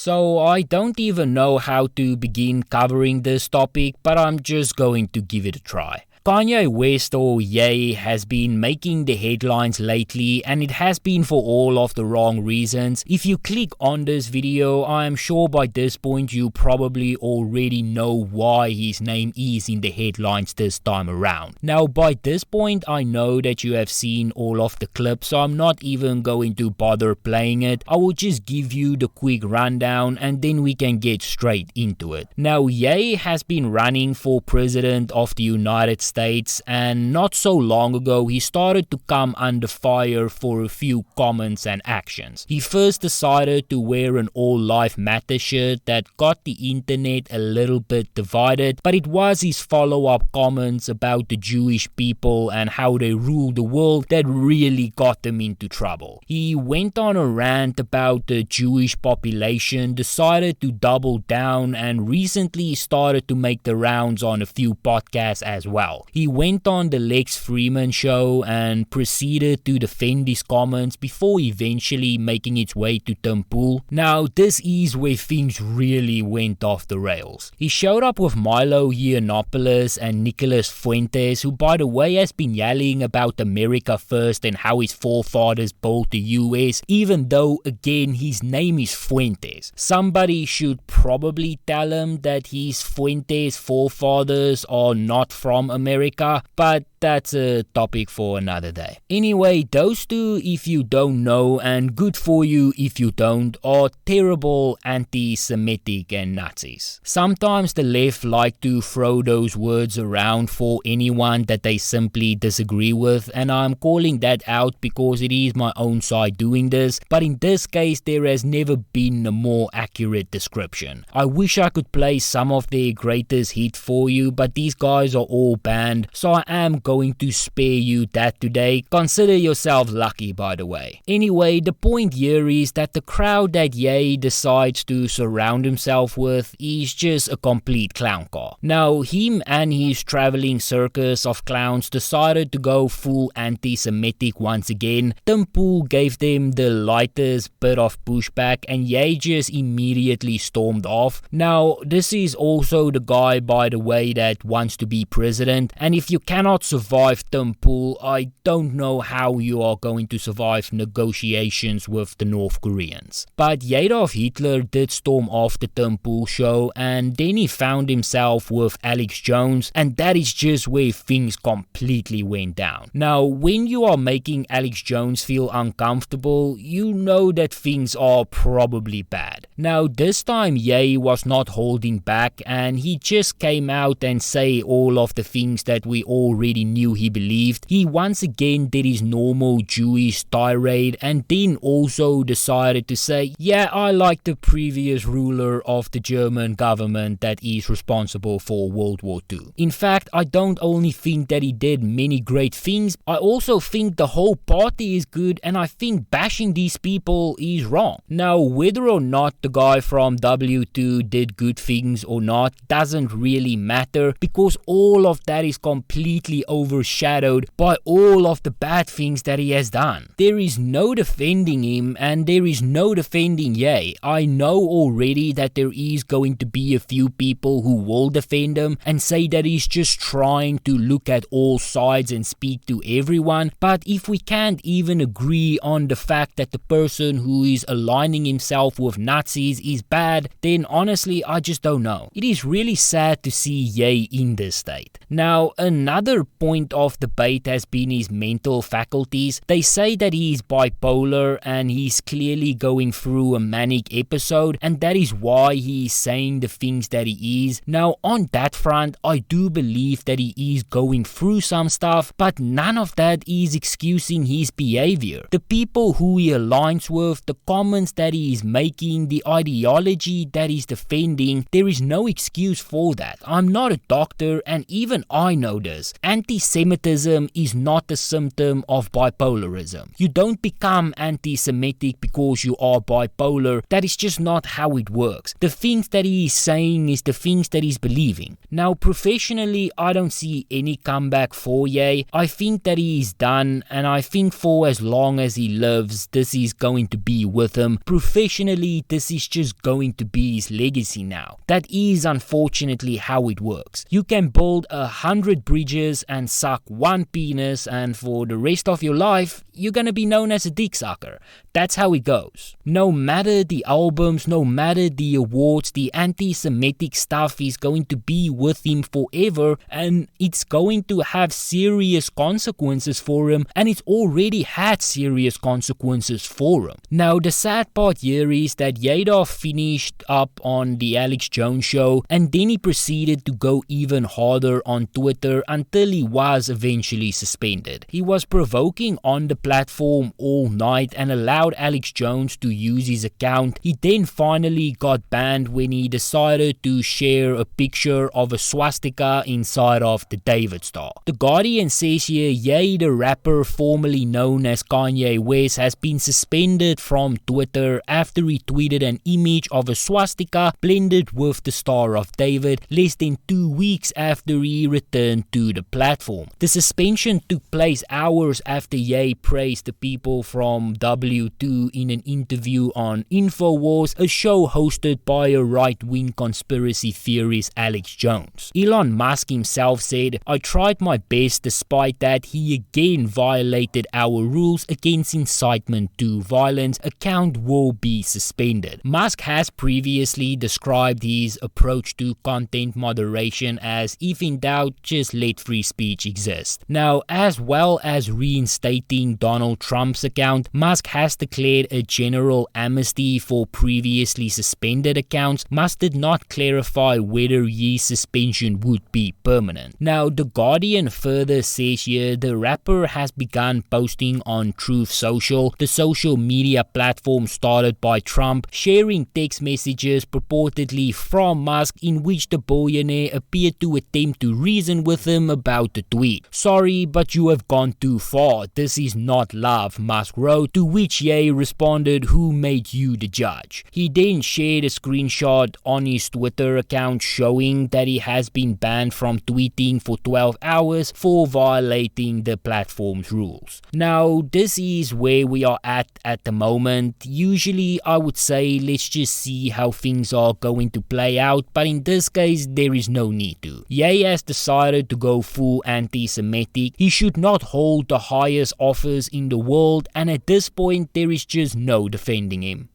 So I don't even know how to begin covering this topic, but I'm just going to give it a try. Kanye West, or Ye, has been making the headlines lately, and it has been for all of the wrong reasons. If you click on this video, I am sure by this point you probably already know why his name is in the headlines this time around. Now by this point I know that you have seen all of the clips, so I'm not even going to bother playing it. I will just give you the quick rundown and then we can get straight into it. Now Ye has been running for president of the United States, and not so long ago he started to come under fire for a few comments and actions. He first decided to wear an All Life Matter shirt that got the internet a little bit divided, but it was his follow-up comments about the Jewish people and how they rule the world that really got him into trouble. He went on a rant about the Jewish population, decided to double down, and recently started to make the rounds on a few podcasts as well. He went on the Lex Fridman show and proceeded to defend his comments before eventually making its way to Tim Pool. Now this is where things really went off the rails. He showed up with Milo Yiannopoulos and Nicholas Fuentes, who by the way has been yelling about America first and how his forefathers built the US, even though again his name is Fuentes. Somebody should probably tell him that his Fuentes forefathers are not from America, but that's a topic for another day. Anyway, those two, if you don't know, and good for you if you don't, are terrible anti-Semitic and Nazis. Sometimes the left like to throw those words around for anyone that they simply disagree with, and I'm calling that out because it is my own side doing this, but in this case there has never been a more accurate description. I wish I could play some of their greatest hit for you, but these guys are all banned, so I am going to spare you that today. Consider yourself lucky, by the way. Anyway, the point here is that the crowd that Ye decides to surround himself with is just a complete clown car. Now, him and his traveling circus of clowns decided to go full anti-Semitic once again. Tim Pool gave them the lightest bit of pushback and Ye just immediately stormed off. Now, this is also the guy, by the way, that wants to be president, and if you cannot survive Tim Pool, I don't know how you are going to survive negotiations with the North Koreans. But Adolf Hitler did storm off the Tim Pool show, and then he found himself with Alex Jones, and that is just where things completely went down. Now, when you are making Alex Jones feel uncomfortable, you know that things are probably bad. Now, this time Ye was not holding back, and he just came out and say all of the things that we already knew he believed. He once again did his normal Jewish tirade and then also decided to say, yeah, I like the previous ruler of the German government that is responsible for World War II. In fact, I don't only think that he did many great things, I also think the whole party is good, and I think bashing these people is wrong. Now, whether or not the guy from W2 did good things or not doesn't really matter, because all of that is completely overshadowed by all of the bad things that he has done. There is no defending him, and there is no defending Ye. I know already that there is going to be a few people who will defend him and say that he's just trying to look at all sides and speak to everyone, but if we can't even agree on the fact that the person who is aligning himself with Nazis is bad, then honestly I just don't know. It is really sad to see Ye in this state. Now, another point of debate has been his mental faculties. They say that he is bipolar and he's clearly going through a manic episode, and that is why he is saying the things that he is. Now, on that front, I do believe that he is going through some stuff, but none of that is excusing his behavior. The people who he aligns with, the comments that he is making, the ideology that he's defending, there is no excuse for that. I'm not a doctor, and even I know this. Anti-Semitism is not a symptom of bipolarism. You don't become anti-Semitic because you are bipolar. That is just not how it works. The things that he is saying is the things that he's believing. Now, professionally, I don't see any comeback for Ye. I think that he is done, and I think for as long as he lives, this is going to be with him. Professionally, this is just going to be his legacy now. That is unfortunately how it works. You can build 100 bridges and suck one penis, and for the rest of your life, you're gonna be known as a dick sucker. That's how it goes. No matter the albums, no matter the awards, the anti-Semitic stuff is going to be with him forever, and it's going to have serious consequences for him, and it's already had serious consequences for him. Now, the sad part here is that Yada finished up on the Alex Jones show, and then he proceeded to go even harder on Twitter until he was eventually suspended. He was provoking on the platform all night and allowed Alex Jones to use his account. He then finally got banned when he decided to share a picture of a swastika inside of the David Star. The Guardian says here, Ye, the rapper formerly known as Kanye West, has been suspended from Twitter after he tweeted an image of a swastika blended with the Star of David less than 2 weeks after he returned to the platform. The suspension took place hours after Ye praised the people from W2 in an interview on InfoWars, a show hosted by a right-wing conspiracy theorist Alex Jones. Elon Musk himself said, "I tried my best. Despite that, he again violated our rules against incitement to violence. Account will be suspended." Musk has previously described his approach to content moderation as, if in doubt, just let free speech exist. Now, as well as reinstating Donald Trump's account, Musk has declared a general amnesty for previously suspended accounts. Musk did not clarify whether his suspension would be permanent. Now, The Guardian further says here, the rapper has begun posting on Truth Social, the social media platform started by Trump, sharing text messages purportedly from Musk in which the billionaire appeared to attempt to reason with him about the tweet. "Sorry, but you have gone too far. This is not love," Musk wrote, to which Ye responded, "Who made you the judge?" He then shared a screenshot on his Twitter account showing that he has been banned from tweeting for 12 hours for violating the platform's rules. Now, this is where we are at the moment. Usually, I would say let's just see how things are going to play out, but in this case, there is no need to. Ye has decided to go full anti-Semitic. He should not hold the highest office in the world, and at this point, there is just no defending him.